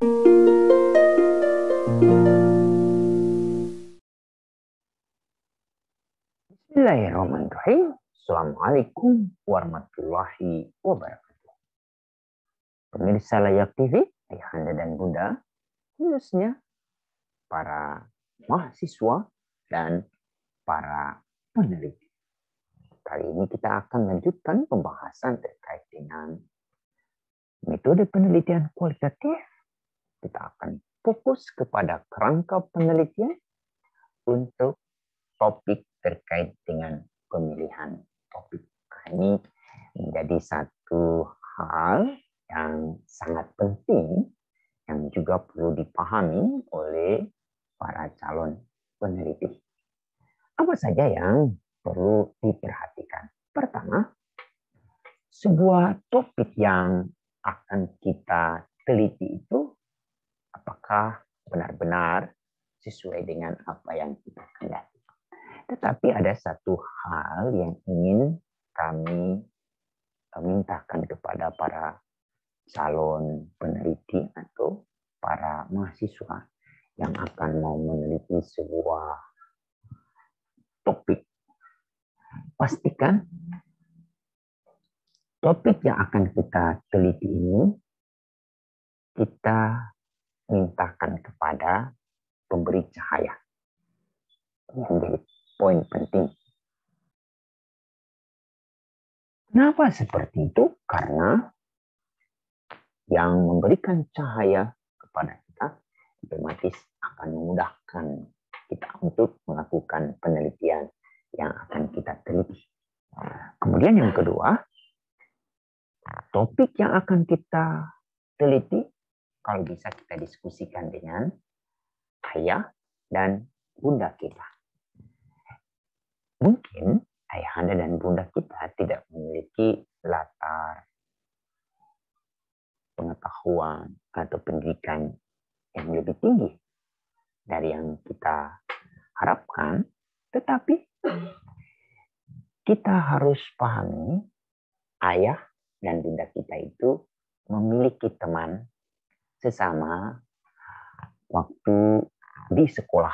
Bismillahirrahmanirrahim. Assalamualaikum warahmatullahi wabarakatuh. Pemirsa Layak TV, ayahanda dan bunda, khususnya para mahasiswa dan para peneliti. Kali ini kita akan lanjutkan pembahasan terkait dengan metode penelitian kualitatif. Kita akan fokus kepada kerangka penelitian untuk topik terkait dengan pemilihan topik. Ini menjadi satu hal yang sangat penting yang juga perlu dipahami oleh para calon peneliti. Apa saja yang perlu diperhatikan? Pertama, sebuah topik yang akan kita teliti itu apakah benar-benar sesuai dengan apa yang kita kendaki. Tetapi ada satu hal yang ingin kami mintakan kepada para calon peneliti atau para mahasiswa yang akan mau meneliti sebuah topik. Pastikan topik yang akan kita teliti ini kita mintakan kepada pemberi cahaya. Ini menjadi poin penting. Kenapa seperti itu? Karena yang memberikan cahaya kepada kita otomatis akan memudahkan kita untuk melakukan penelitian yang akan kita teliti. Kemudian yang kedua, topik yang akan kita teliti kalau bisa kita diskusikan dengan ayah dan bunda kita. Mungkin ayahanda dan bunda kita tidak memiliki latar pengetahuan atau pendidikan yang lebih tinggi dari yang kita harapkan, tetapi kita harus pahami ayah dan bunda kita itu memiliki teman sesama waktu di sekolah.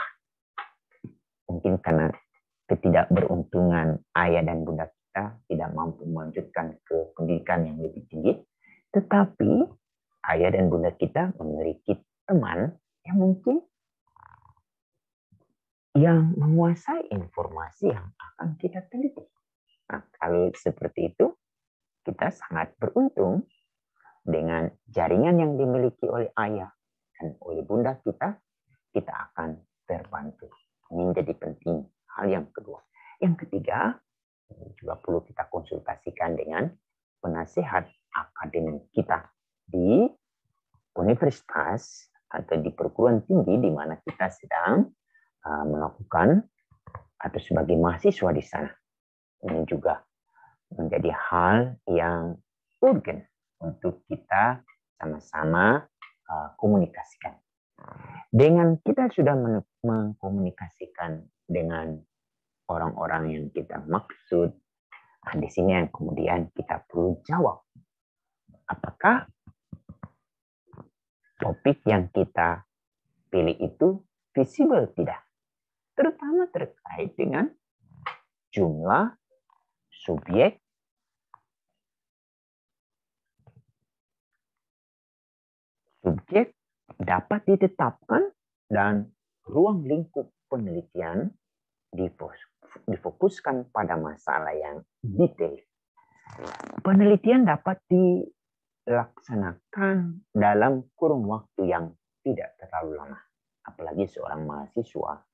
Mungkin karena ketidakberuntungan ayah dan bunda kita tidak mampu melanjutkan ke pendidikan yang lebih tinggi, tetapi ayah dan bunda kita memiliki teman yang mungkin yang menguasai informasi yang akan kita teliti. Nah, kalau seperti itu, kita sangat beruntung dengan jaringan yang dimiliki oleh ayah dan oleh bunda kita akan terbantu. Ini menjadi penting. Hal yang kedua. Yang ketiga, ini juga perlu kita konsultasikan dengan penasihat akademik kita di universitas atau di perguruan tinggi di mana kita sedang melakukan atau sebagai mahasiswa di sana. Ini juga menjadi hal yang urgen untuk kita sama-sama komunikasikan. Dengan kita sudah mengkomunikasikan dengan orang-orang yang kita maksud, di sini yang kemudian kita perlu jawab. Apakah topik yang kita pilih itu visible tidak? Terutama terkait dengan jumlah subjek dapat ditetapkan dan ruang lingkup penelitian difokuskan pada masalah yang detail. Penelitian dapat dilaksanakan dalam kurun waktu yang tidak terlalu lama. Apalagi seorang mahasiswa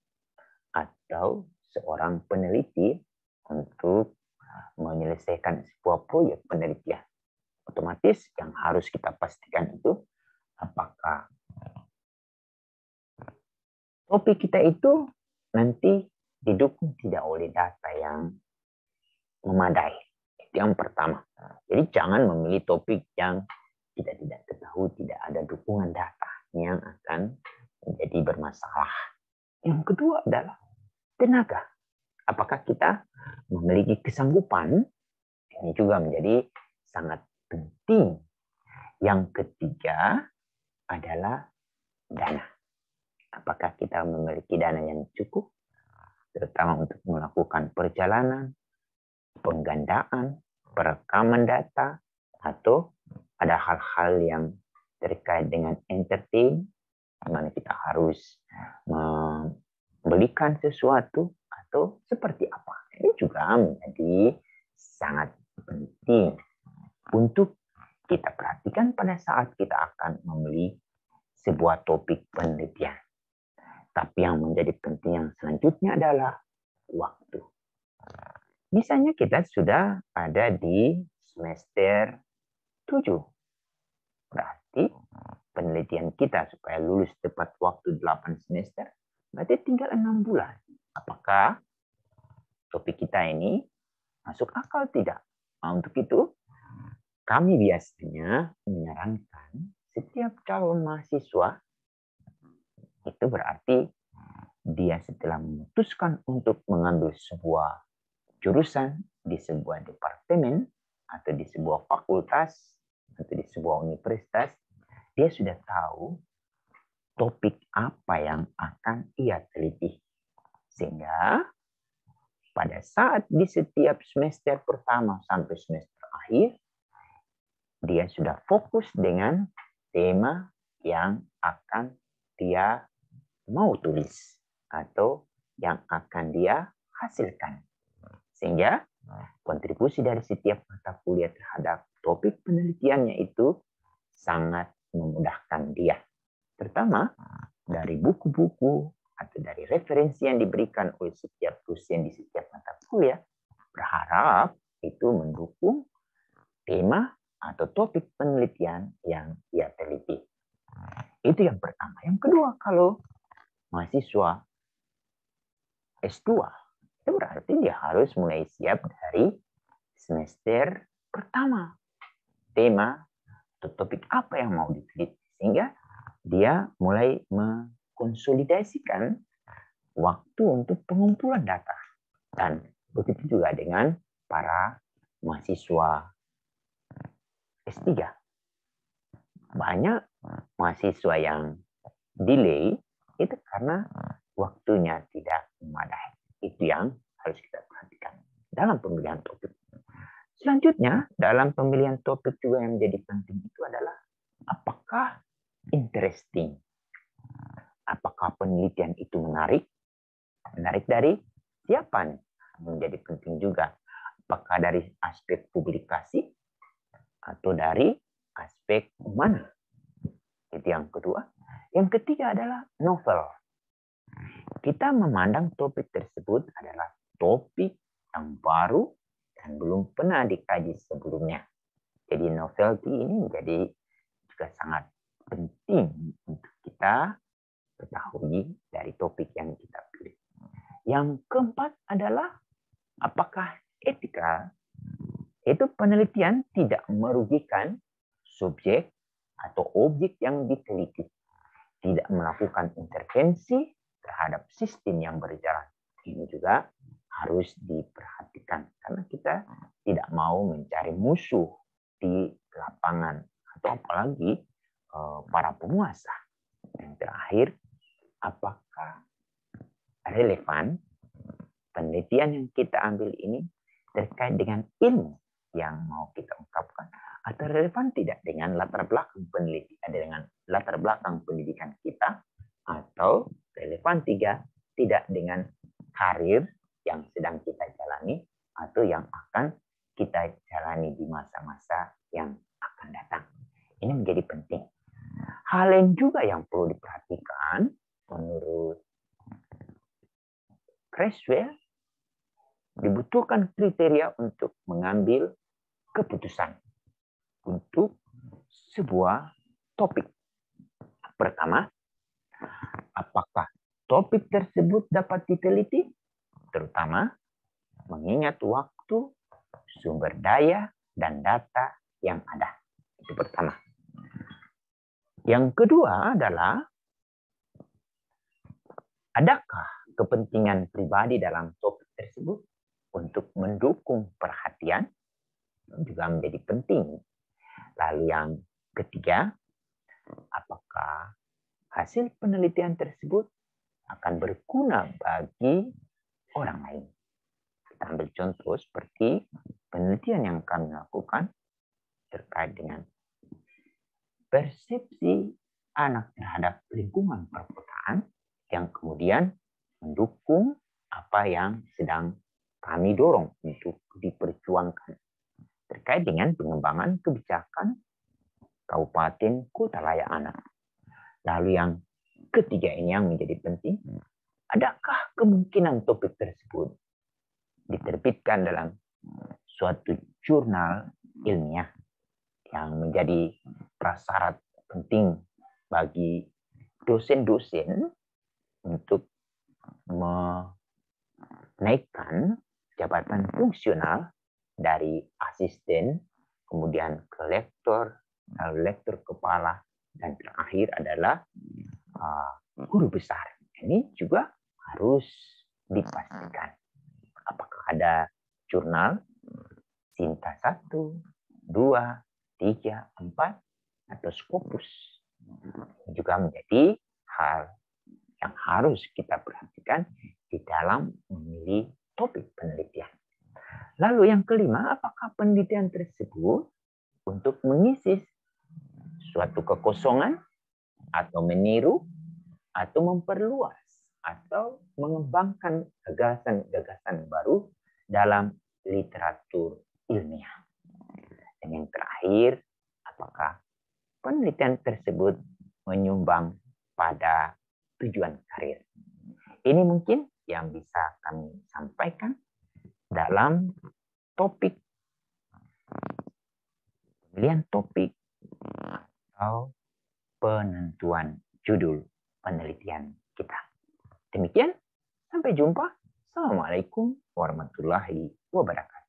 atau seorang peneliti untuk menyelesaikan sebuah proyek penelitian. Otomatis yang harus kita pastikan itu apakah topik kita itu nanti didukung tidak oleh data yang memadai. Itu yang pertama. Jadi jangan memilih topik yang kita tidak ketahui, tidak ada dukungan data yang akan menjadi bermasalah. Yang kedua adalah tenaga. Apakah kita memiliki kesanggupan? Ini juga menjadi sangat penting. Yang ketiga, adalah dana. Apakah kita memiliki dana yang cukup, terutama untuk melakukan perjalanan, penggandaan, perekaman data, atau ada hal-hal yang terkait dengan entertain, di mana kita harus membelikan sesuatu atau seperti apa. Ini juga menjadi sangat penting untuk kita perhatikan pada saat kita akan membeli sebuah topik penelitian. Tapi yang menjadi penting yang selanjutnya adalah waktu. Misalnya kita sudah ada di semester 7. Berarti penelitian kita supaya lulus tepat waktu 8 semester, berarti tinggal 6 bulan. Apakah topik kita ini masuk akal tidak? Nah, untuk itu, kami biasanya menyarankan setiap calon mahasiswa, itu berarti dia setelah memutuskan untuk mengambil sebuah jurusan di sebuah departemen atau di sebuah fakultas atau di sebuah universitas, dia sudah tahu topik apa yang akan ia teliti. Sehingga pada saat di setiap semester pertama sampai semester akhir, dia sudah fokus dengan tema yang akan dia mau tulis atau yang akan dia hasilkan. Sehingga kontribusi dari setiap mata kuliah terhadap topik penelitiannya itu sangat memudahkan dia. Terutama dari buku-buku atau dari referensi yang diberikan oleh setiap dosen di setiap mata kuliah, berharap itu mendukung tema atau topik penelitian yang ia teliti. Itu yang pertama. Yang kedua, kalau mahasiswa S2, itu berarti dia harus mulai siap dari semester pertama. Tema atau topik apa yang mau diteliti. Sehingga dia mulai mengkonsolidasikan waktu untuk pengumpulan data. Dan begitu juga dengan para mahasiswa S3. Banyak mahasiswa yang delay itu karena waktunya tidak memadai. Itu yang harus kita perhatikan dalam pemilihan topik. Selanjutnya, dalam pemilihan topik juga yang menjadi penting itu adalah apakah interesting. Apakah penelitian itu menarik? Menarik dari siapa nih? Menjadi penting juga. Apakah dari aspek publikasi atau dari aspek mana? Itu yang kedua. Yang ketiga adalah novel. Kita memandang topik tersebut adalah topik yang baru dan belum pernah dikaji sebelumnya. Jadi novelty ini menjadi juga sangat penting untuk kita ketahui dari topik yang kita pilih. Yang keempat adalah apakah etika itu penelitian tidak merugikan subjek atau objek yang diteliti, tidak melakukan intervensi terhadap sistem yang berjalan. Ini juga harus diperhatikan karena kita tidak mau mencari musuh di lapangan atau apalagi para penguasa. Yang terakhir, apakah relevan penelitian yang kita ambil ini terkait dengan ilmu yang mau kita ungkapkan atau relevan tidak dengan latar belakang penelitian, dengan latar belakang pendidikan kita, atau relevan tidak dengan karir yang sedang kita jalani atau yang akan kita jalani di masa-masa yang akan datang. Ini menjadi penting. Hal lain juga yang perlu diperhatikan menurut Creswell, dibutuhkan kriteria untuk mengambil keputusan untuk sebuah topik. Pertama, apakah topik tersebut dapat diteliti, terutama mengingat waktu, sumber daya, dan data yang ada. Itu pertama. Yang kedua adalah, adakah kepentingan pribadi dalam topik tersebut untuk mendukung perhatian, juga menjadi penting. Lalu yang ketiga, apakah maka hasil penelitian tersebut akan berguna bagi orang lain. Kita ambil contoh seperti penelitian yang kami lakukan terkait dengan persepsi anak terhadap lingkungan perkotaan yang kemudian mendukung apa yang sedang kami dorong untuk diperjuangkan terkait dengan pengembangan kebijakan kabupaten kota layak anak. Lalu yang ketiga ini yang menjadi penting, adakah kemungkinan topik tersebut diterbitkan dalam suatu jurnal ilmiah yang menjadi prasyarat penting bagi dosen-dosen untuk menaikkan jabatan fungsional dari asisten, kemudian ke lektor, lalu lektor kepala, dan terakhir adalah guru besar. Ini juga harus dipastikan. Apakah ada jurnal Sinta 1, 2, 3, 4, atau Scopus. Ini juga menjadi hal yang harus kita perhatikan di dalam memilih topik penelitian. Lalu yang kelima, apakah penelitian tersebut untuk mengisi suatu kekosongan atau meniru atau memperluas atau mengembangkan gagasan-gagasan baru dalam literatur ilmiah. Dan yang terakhir, apakah penelitian tersebut menyumbang pada tujuan karir. Ini mungkin yang bisa kami sampaikan dalam topik pemilihan topik atau penentuan judul penelitian kita. Demikian, sampai jumpa. Assalamualaikum warahmatullahi wabarakatuh.